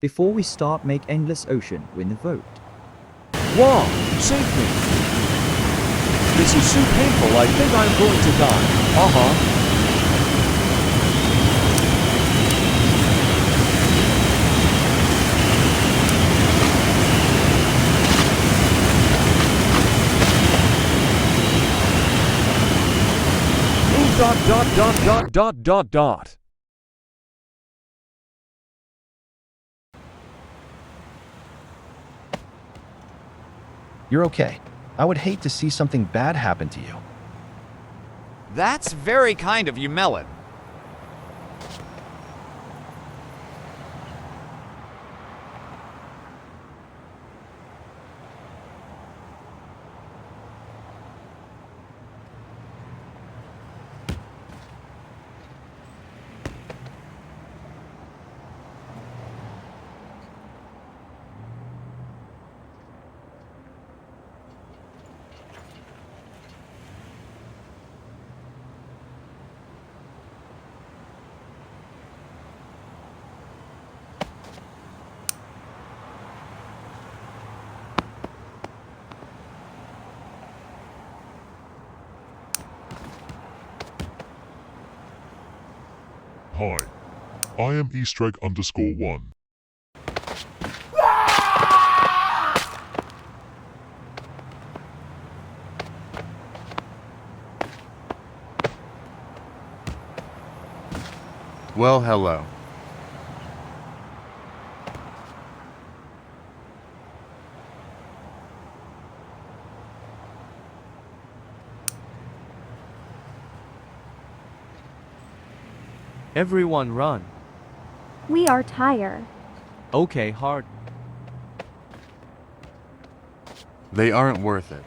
Before we start, make Endless Ocean win the vote. Wong, save me. This is so painful, I think I'm going to die. Dot. You're okay. I would hate to see something bad happen to you. That's very kind of you, Melon. Hi, I am Eastreg_1. Well, hello. Everyone run. We are tired. Okay, hard. They aren't worth it.